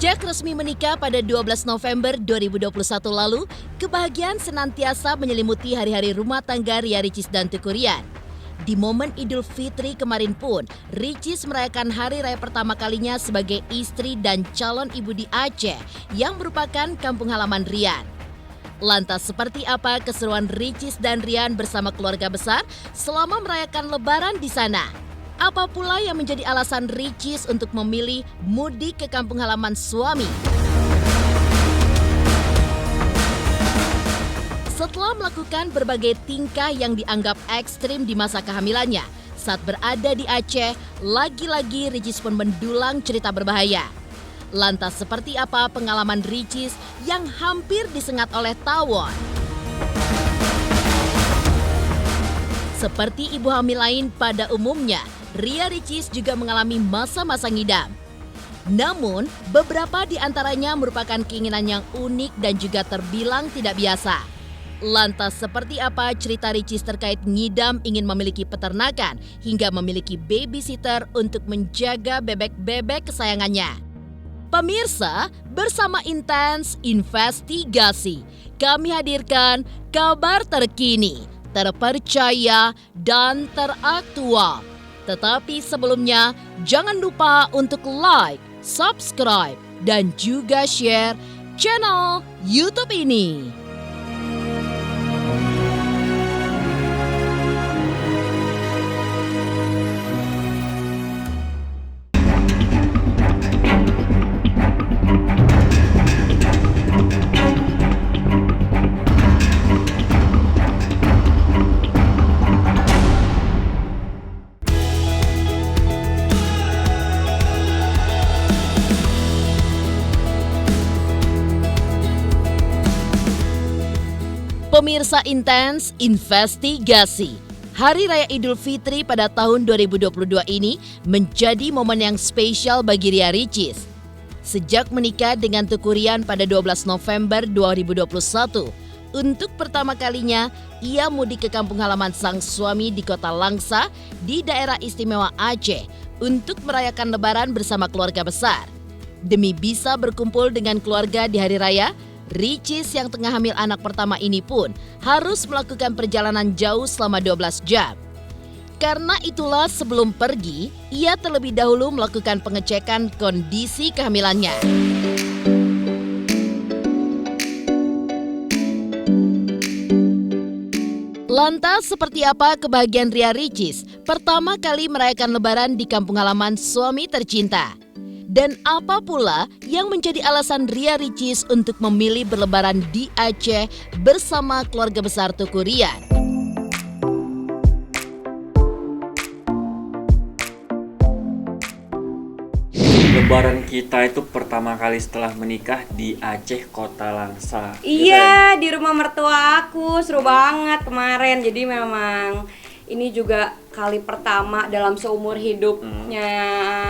Sejak resmi menikah pada 12 November 2021 lalu, kebahagiaan senantiasa menyelimuti hari-hari rumah tangga Ria Ricis dan Teuku Ryan. Di momen Idul Fitri kemarin pun, Ricis merayakan hari raya pertama kalinya sebagai istri dan calon ibu di Aceh yang merupakan kampung halaman Ryan. Lantas seperti apa keseruan Ricis dan Ryan bersama keluarga besar selama merayakan Lebaran di sana? Apa pula yang menjadi alasan Ricis untuk memilih mudik ke kampung halaman suami? Setelah melakukan berbagai tingkah yang dianggap ekstrim di masa kehamilannya, saat berada di Aceh, lagi-lagi Ricis pun mendulang cerita berbahaya. Lantas seperti apa pengalaman Ricis yang hampir disengat oleh tawon? Seperti ibu hamil lain pada umumnya, Ria Ricis juga mengalami masa-masa ngidam. Namun, beberapa di antaranya merupakan keinginan yang unik dan juga terbilang tidak biasa. Lantas seperti apa cerita Ricis terkait ngidam ingin memiliki peternakan hingga memiliki babysitter untuk menjaga bebek-bebek kesayangannya? Pemirsa, bersama Intens Investigasi, kami hadirkan kabar terkini, terpercaya, dan teraktual. Tetapi sebelumnya, jangan lupa untuk like, subscribe, dan juga share channel YouTube ini. Pemirsa Intens Investigasi, Hari Raya Idul Fitri pada tahun 2022 ini menjadi momen yang spesial bagi Ria Ricis. Sejak menikah dengan Teuku Ryan pada 12 November 2021, untuk pertama kalinya ia mudik ke kampung halaman sang suami di Kota Langsa di daerah istimewa Aceh untuk merayakan Lebaran bersama keluarga besar. Demi bisa berkumpul dengan keluarga di hari raya, Ricis yang tengah hamil anak pertama ini pun harus melakukan perjalanan jauh selama 12 jam. Karena itulah sebelum pergi, ia terlebih dahulu melakukan pengecekan kondisi kehamilannya. Lantas seperti apa kebahagiaan Ria Ricis pertama kali merayakan Lebaran di kampung halaman suami tercinta? Dan apa pula yang menjadi alasan Ria Ricis untuk memilih berlebaran di Aceh bersama keluarga besar Teuku Ryan? Lebaran kita itu pertama kali setelah menikah di Aceh, Kota Langsa. Iya, di rumah mertua aku, seru banget kemarin. Jadi memang ini juga kali pertama dalam seumur hidupnya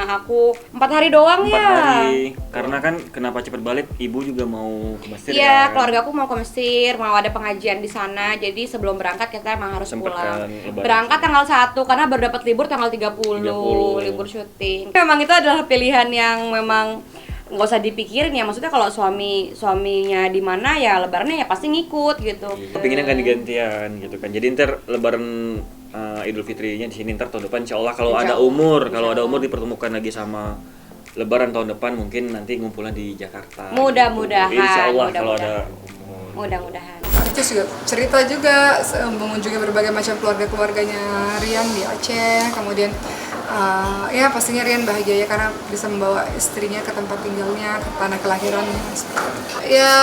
aku 4 hari doang 4 ya. hari, karena kan kenapa cepat balik, ibu juga mau ke Mesir. Iya, kan? keluarga aku mau ke Mesir, mau ada pengajian di sana. Jadi sebelum berangkat kita emang harus pulang. Berangkat tanggal 1 karena baru dapat libur tanggal 30. Libur syuting. Memang itu adalah pilihan yang memang nggak usah dipikirin ya, maksudnya kalau suaminya di mana ya lebarannya ya pasti ngikut gitu. Kepinginnya ganti-gantian gitu kan. Jadi ntar lebaran Idul Fitrinya di sini, ntar tahun depan insya Allah kalau ada umur dipertemukan lagi sama Lebaran tahun depan, mungkin nanti ngumpulnya di Jakarta. Mudah-mudahan. Insya Allah kalau ada umur. Mudah-mudahan. Ricis juga cerita juga mengunjungi berbagai macam keluarganya Ryan di Aceh. Kemudian ya pastinya Ryan bahagia ya karena bisa membawa istrinya ke tempat tinggalnya, ke tanah kelahirannya. Ya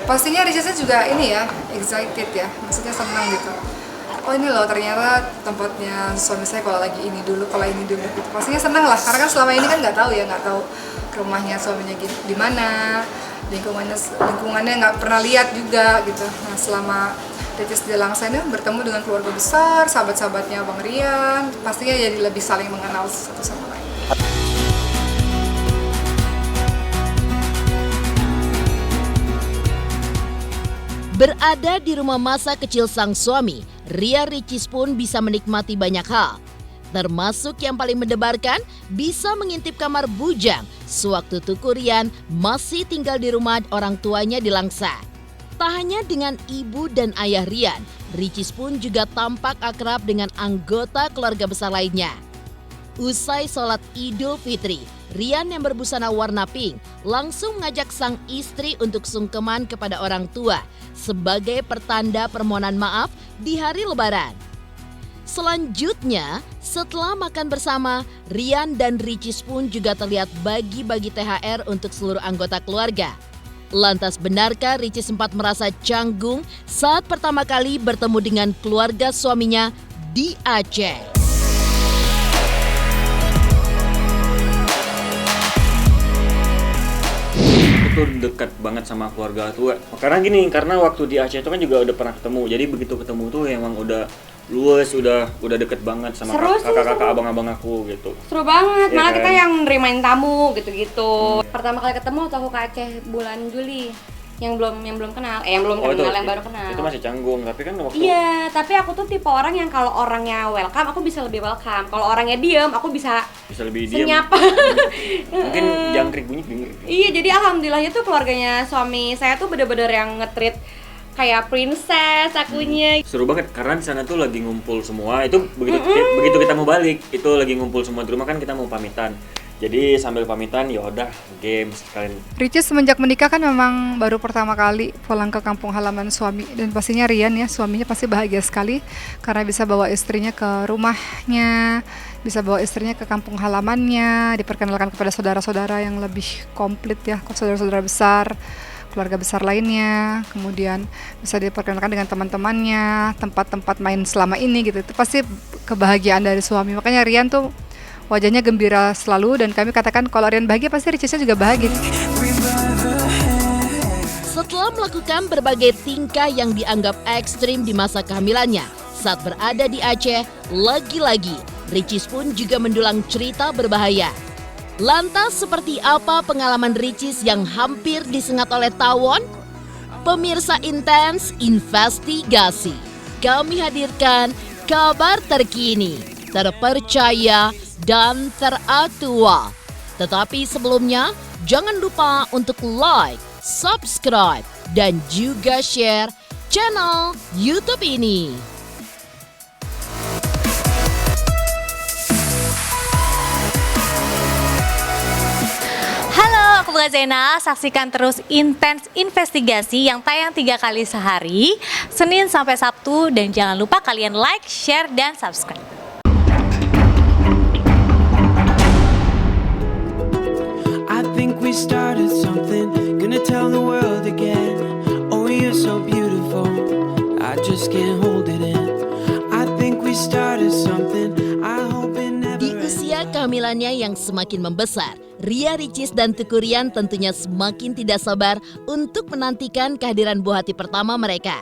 pastinya Ricisnya juga ini ya excited ya, maksudnya senang gitu. Oh ini loh ternyata tempatnya suami saya kalau lagi ini dulu, kalau ini dulu gitu. Pastinya senang lah karena kan selama ini kan nggak tahu rumahnya suaminya di mana, lingkungannya nggak pernah lihat juga gitu. Nah selama Ricis di Langsa ini bertemu dengan keluarga besar, sahabat-sahabatnya Bang Ryan, pastinya jadi lebih saling mengenal satu sama lain. Berada di rumah masa kecil sang suami, Ria Ricis pun bisa menikmati banyak hal. Termasuk yang paling mendebarkan, bisa mengintip kamar bujang sewaktu Tuku Rian masih tinggal di rumah orang tuanya di Langsa. Tak hanya dengan ibu dan ayah Rian, Ricis pun juga tampak akrab dengan anggota keluarga besar lainnya. Usai sholat Idul Fitri, Rian yang berbusana warna pink langsung mengajak sang istri untuk sungkeman kepada orang tua sebagai pertanda permohonan maaf di hari Lebaran. Selanjutnya, setelah makan bersama, Rian dan Ricis pun juga terlihat bagi-bagi THR untuk seluruh anggota keluarga. Lantas benarkah Ricis sempat merasa canggung saat pertama kali bertemu dengan keluarga suaminya di Aceh? Itu dekat banget sama keluarga tua. Karena waktu di Aceh itu kan juga udah pernah ketemu. Jadi begitu ketemu tuh emang udah luas, udah deket banget sama kakak-kakak abang-abang aku gitu. Seru banget, Ya malah kan? kita yang nerimain tamu gitu-gitu. Pertama kali ketemu waktu aku ke Aceh bulan Juli, yang belum kenal, yang baru kenal. Itu masih canggung, tapi kan waktu Iya, tapi aku tuh tipe orang yang kalau orangnya welcome, aku bisa lebih welcome. Kalau orangnya diem, aku bisa lebih diam. senyap. Mungkin jangkrik bunyi denger. Iya, jadi alhamdulillahnya tuh keluarganya suami saya tuh bener-bener yang nge-treat kayak princess akunya. Seru banget karena di sana tuh lagi ngumpul semua. Itu begitu kita mau balik, itu lagi ngumpul semua di rumah kan kita mau pamitan. Jadi sambil pamitan ya udah game sekalian. Ricis semenjak menikah kan memang baru pertama kali pulang ke kampung halaman suami, dan pastinya Rian ya, suaminya pasti bahagia sekali karena bisa bawa istrinya ke rumahnya, bisa bawa istrinya ke kampung halamannya, diperkenalkan kepada saudara-saudara yang lebih komplit ya, saudara-saudara besar, keluarga besar lainnya, kemudian bisa diperkenalkan dengan teman-temannya, tempat-tempat main selama ini gitu. Itu pasti kebahagiaan dari suami. Makanya Rian tuh wajahnya gembira selalu, dan kami katakan kalau Rian bahagia pasti Ricisnya juga bahagia. Setelah melakukan berbagai tingkah yang dianggap ekstrim di masa kehamilannya, saat berada di Aceh, lagi-lagi Ricis pun juga mendulang cerita berbahaya. Lantas seperti apa pengalaman Ricis yang hampir disengat oleh tawon? Pemirsa Intens Investigasi, kami hadirkan kabar terkini, terpercaya, dan teraktual. Tetapi sebelumnya, jangan lupa untuk like, subscribe, dan juga share channel YouTube ini. Halo, aku Bunga Zainal. Saksikan terus Intens Investigasi yang tayang 3 kali sehari, Senin sampai Sabtu, dan jangan lupa kalian like, share, dan subscribe. I think we started something, gonna tell the world again. Oh, you're so beautiful, I just can't hold it in. I think we started something, I hope it never Di usia kehamilannya yang semakin membesar, Ria Ricis dan Tuku Rian tentunya semakin tidak sabar untuk menantikan kehadiran buah hati pertama mereka.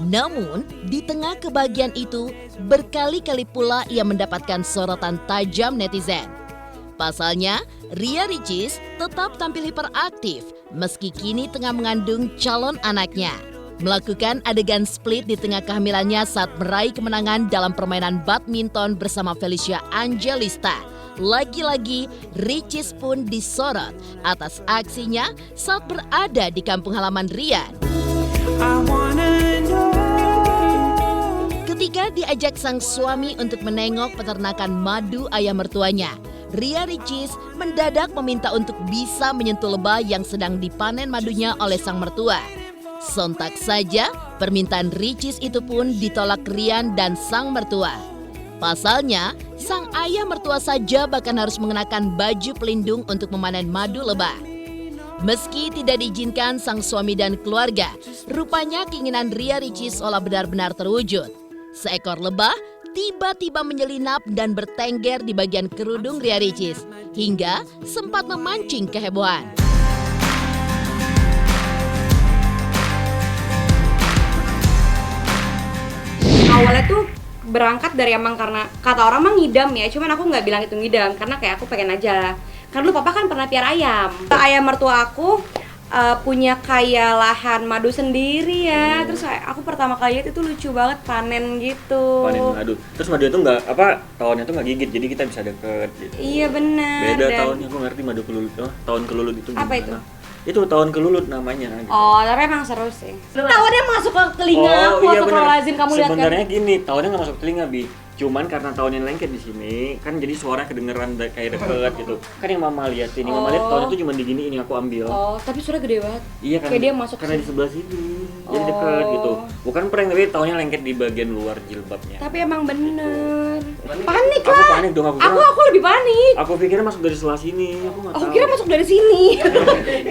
Namun, di tengah kebahagiaan itu, berkali-kali pula ia mendapatkan sorotan tajam netizen. Pasalnya, Ria Ricis tetap tampil hiperaktif meski kini tengah mengandung calon anaknya. Melakukan adegan split di tengah kehamilannya saat meraih kemenangan dalam permainan badminton bersama Felicia Angelista. Lagi-lagi, Ricis pun disorot atas aksinya saat berada di kampung halaman Rian. I wanna know. Ketika diajak sang suami untuk menengok peternakan madu ayam mertuanya, Ria Ricis mendadak meminta untuk bisa menyentuh lebah yang sedang dipanen madunya oleh sang mertua. Sontak saja, permintaan Ricis itu pun ditolak Rian dan sang mertua. Pasalnya, sang ayah mertua saja bahkan harus mengenakan baju pelindung untuk memanen madu lebah. Meski tidak diizinkan sang suami dan keluarga, rupanya keinginan Ria Ricis seolah benar-benar terwujud. Seekor lebah tiba-tiba menyelinap dan bertengger di bagian kerudung Ria Ricis, hingga sempat memancing kehebohan. Awalnya tuh berangkat dari emang karena kata orang mah ngidam ya, cuman aku nggak bilang itu ngidam karena kayak aku pengen aja. Karena dulu papa kan pernah piara ayam. Ayam mertua aku punya kayak lahan madu sendiri ya. Terus aku pertama kali lihat itu lucu banget, panen gitu. Panen madu. Terus madu itu nggak apa, tahunnya tuh nggak gigit, jadi kita bisa deket gitu. Iya benar. Beda tahunnya, aku ngerti madu kelulut. Oh, tahun kelulut itu gimana? Apa itu? Itu tahun kelulut namanya gitu. Oh, tapi emang seru sih. Tahunnya masuk ke telinga aku, iya astagfirullahaladzim, kamu lihat kan? Sebenarnya gini, tahunnya nggak masuk telinga, Bi. Cuman karena tahunnya lengket di sini, kan jadi suara kedengeran kayak deket gitu. Kan yang Mama lihat ini, Mama lihat tahunnya tuh cuma di gini, ini aku ambil. Oh, tapi suara gede banget. Iya kan, kayak dia masuk karena di sebelah sini, jadi deket gitu. Bukan prank, tapi tahunnya lengket di bagian luar jilbabnya. Tapi emang bener. Panik Aku lah. panik dong, Aku lebih panik. Aku pikirnya masuk dari sebelah sini, aku nggak tahu. Aku kira masuk dari sini.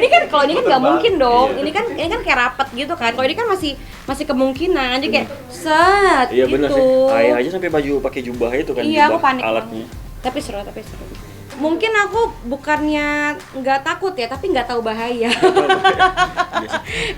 Ini kan kalau ini kan nggak mungkin dong. Ini kan kayak rapet gitu kan. Kalau ini kan masih kemungkinan aja kayak set Iya gitu. bener sih. Ayah aja sampai baju pakai jubah itu kan. Iya, aku jubah panik alatnya. banget. Tapi seru. Mungkin aku bukannya nggak takut ya, tapi nggak tahu bahaya.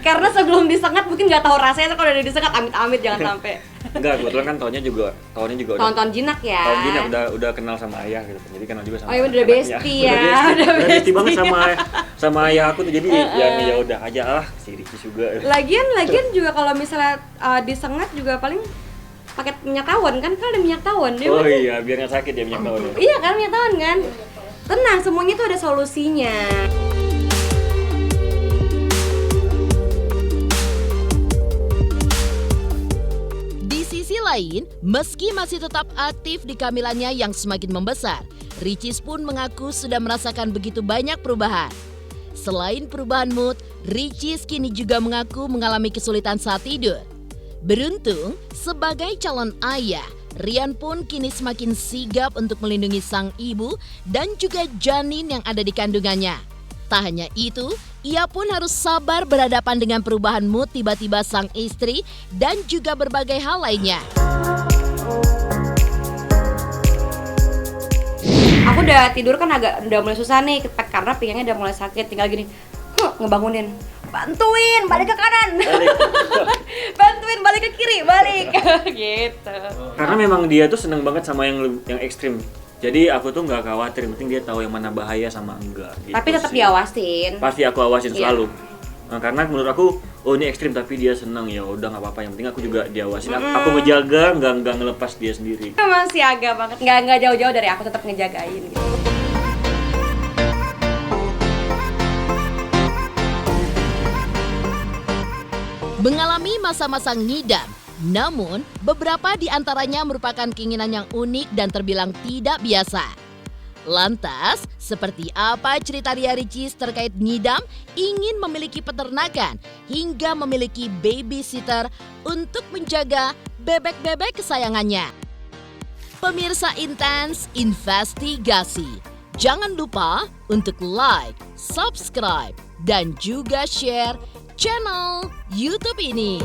Karena sebelum disengat mungkin nggak tahu rasanya. Kalau udah disengat amit-amit jangan sampai. Enggak, kebetulan kan tahunnya juga udah Tahun-tahun jinak ya. tahun jinak udah kenal sama ayah gitu. Jadi kenal juga sama. Oh iya, udah anaknya. bestie ya. Udah bestie banget sama ayah aku tuh. Jadi ya udah aja lah si Ricky juga. Lagian juga kalau misalnya disengat juga paling pakai minyak tawon kan ada minyak tawon dia. Oh iya, biar nggak sakit ya minyak tawon. Iya kan minyak tawon kan. Tenang, semuanya tuh ada solusinya. Di sisi lain, meski masih tetap aktif di kehamilannya yang semakin membesar, Ricis pun mengaku sudah merasakan begitu banyak perubahan. Selain perubahan mood, Ricis kini juga mengaku mengalami kesulitan saat tidur. Beruntung, sebagai calon ayah, Rian pun kini semakin sigap untuk melindungi sang ibu dan juga janin yang ada di kandungannya. Tak hanya itu, ia pun harus sabar berhadapan dengan perubahan mood tiba-tiba sang istri dan juga berbagai hal lainnya. Aku udah tidur kan udah mulai susah nih karena pinggangnya udah mulai sakit, tinggal gini ngebangunin, bantuin balik ke kanan, bantuin balik ke kiri, balik gitu. Karena memang dia tuh seneng banget sama yang ekstrim. Jadi aku tuh nggak khawatir, yang penting dia tahu yang mana bahaya sama enggak. Gitu Tapi tetap sih. diawasin. Pasti aku awasin Iya. selalu. Nah, karena menurut aku, oh ini ekstrim tapi dia seneng, ya udah nggak apa-apa. Yang penting aku juga diawasin. Aku ngejaga, nggak ngelepas dia sendiri. Emang siaga banget, nggak jauh-jauh dari aku, tetap ngejagain gitu. Mengalami masa-masa ngidam, namun beberapa di antaranya merupakan keinginan yang unik dan terbilang tidak biasa. Lantas, seperti apa cerita Ria Ricis terkait ngidam, ingin memiliki peternakan, hingga memiliki babysitter untuk menjaga bebek-bebek kesayangannya? Pemirsa Intens Investigasi, jangan lupa untuk like, subscribe, dan juga share channel YouTube ini.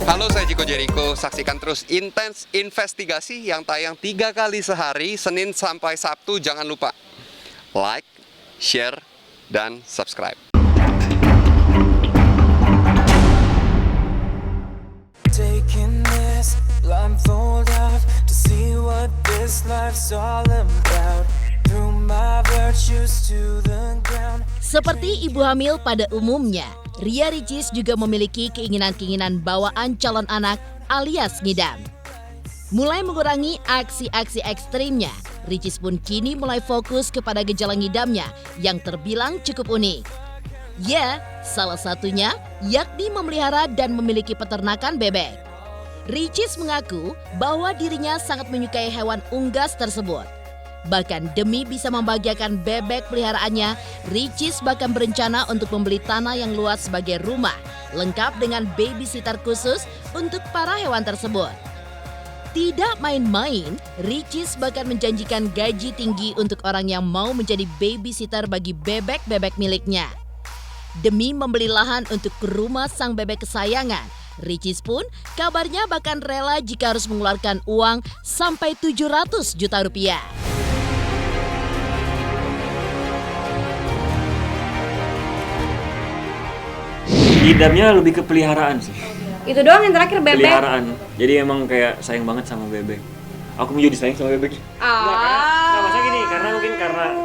Halo, saya Jiko Jericho. Saksikan terus Intens Investigasi yang tayang 3 kali sehari, Senin sampai Sabtu. Jangan lupa like, share, dan subscribe. Taking this blindfold off to see what this life's all about. Threw my virtues to the ground. Seperti ibu hamil pada umumnya, Ria Ricis juga memiliki keinginan-keinginan bawaan calon anak alias ngidam. Mulai mengurangi aksi-aksi ekstrimnya, Ricis pun kini mulai fokus kepada gejala ngidamnya yang terbilang cukup unik. Ya, salah satunya yakni memelihara dan memiliki peternakan bebek. Ricis mengaku bahwa dirinya sangat menyukai hewan unggas tersebut. Bahkan demi bisa membahagiakan bebek peliharaannya, Ricis bahkan berencana untuk membeli tanah yang luas sebagai rumah, lengkap dengan babysitter khusus untuk para hewan tersebut. Tidak main-main, Ricis bahkan menjanjikan gaji tinggi untuk orang yang mau menjadi babysitter bagi bebek-bebek miliknya. Demi membeli lahan untuk rumah sang bebek kesayangan, Ricis pun kabarnya bahkan rela jika harus mengeluarkan uang sampai 700 juta rupiah. Ngidamnya lebih ke peliharaan sih. Itu doang yang terakhir bebek. Peliharaan. Jadi emang kayak sayang banget sama bebek. aku menjadi sayang sama bebeknya. Nah, masa gini, karena mungkin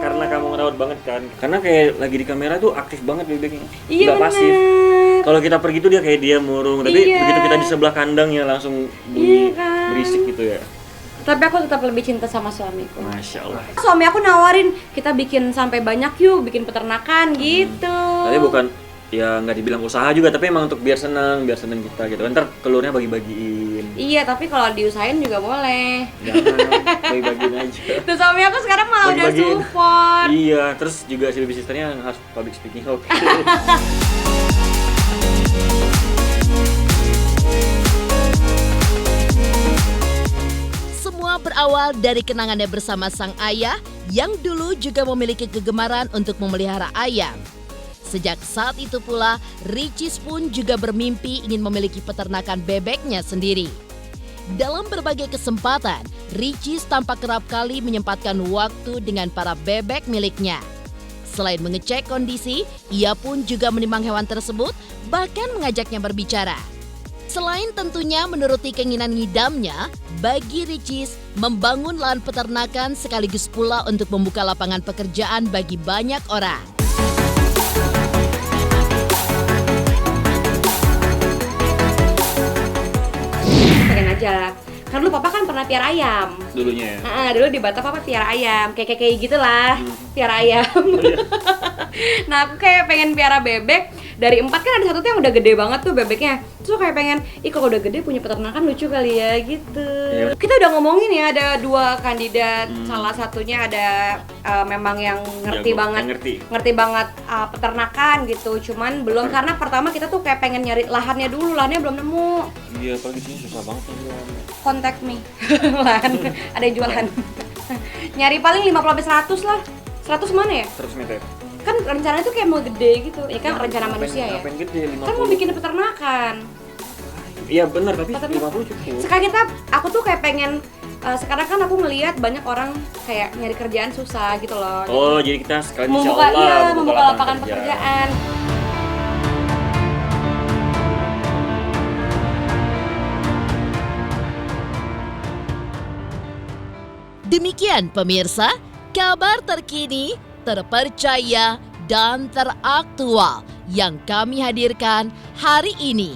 karena kamu ngerawat banget kan. Karena kayak lagi di kamera tuh aktif banget bebeknya. Iya, Nggak pasif. Kalau kita pergi tuh dia kayak dia murung, tapi Iya. begitu kita di sebelah kandang ya langsung bunyi berisik gitu ya. Tapi aku tetap lebih cinta sama suamiku. Masya Allah. Suami aku nawarin, kita bikin sampai banyak yuk, bikin peternakan gitu. Tapi bukan ya nggak dibilang usaha juga, tapi emang untuk biar seneng kita gitu. Ntar telurnya bagi-bagiin. Iya, tapi kalau diusahain juga boleh. Jangan bagi-bagiin aja. Tuh suami aku sekarang malah udah Bagi-bagiin. support. Iya, terus juga si baby sisternya harus public speaking. Oke. Semua berawal dari kenangannya bersama sang ayah yang dulu juga memiliki kegemaran untuk memelihara ayam. Sejak saat itu pula, Ricis pun juga bermimpi ingin memiliki peternakan bebeknya sendiri. Dalam berbagai kesempatan, Ricis tampak kerap kali menyempatkan waktu dengan para bebek miliknya. Selain mengecek kondisi, ia pun juga menimbang hewan tersebut, bahkan mengajaknya berbicara. Selain tentunya menuruti keinginan ngidamnya, bagi Ricis, membangun lahan peternakan sekaligus pula untuk membuka lapangan pekerjaan bagi banyak orang. Pengen aja. Kan dulu papa kan pernah piara ayam. Dulunya ya. Dulu di Batam papa piara ayam, kayak gitulah, piara ayam. Nah, aku kayak pengen piara bebek. Dari 4 kan ada satu tuh yang udah gede banget tuh bebeknya. Terus aku kayak pengen, kalau udah gede punya peternakan lucu kali ya gitu. Iya. Kita udah ngomongin ya, ada 2 kandidat. Salah satunya ada memang yang ngerti Jago, banget, yang ngerti banget peternakan gitu. Cuman belum, karena pertama kita tuh kayak pengen nyari lahannya dulu, lahannya belum nemu. Iya, apalagi sini susah banget ya. Contact me. Lahan, ada yang jualan. Nyari paling 50-100 lah. 100 mana ya? 100 meter. Kan rencananya tuh kayak mau gede gitu. Ya kan rencana manusia ya. Ngapain gede 50? Kan mau bikin peternakan. Iya benar, tapi Peternak. 50 cukup. Sekarang aku tuh kayak pengen sekarang kan aku ngelihat banyak orang kayak nyari kerjaan susah gitu loh. Oh, jadi kita sekali Membuka lapangan pekerjaan. Demikian pemirsa, kabar terkini, terpercaya, dan teraktual yang kami hadirkan hari ini.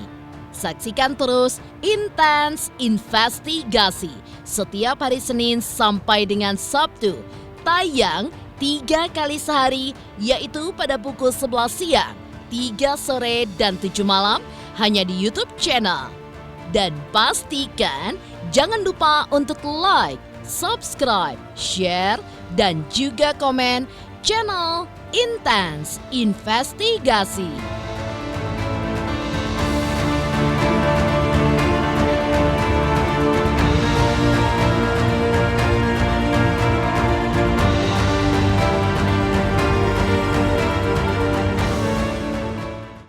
Saksikan terus Intens Investigasi setiap hari Senin sampai dengan Sabtu. Tayang 3 kali sehari, yaitu pada pukul 11 siang, 3 sore, dan 7 malam hanya di YouTube channel. Dan pastikan jangan lupa untuk like, subscribe, share, dan juga komen channel Intens Investigasi.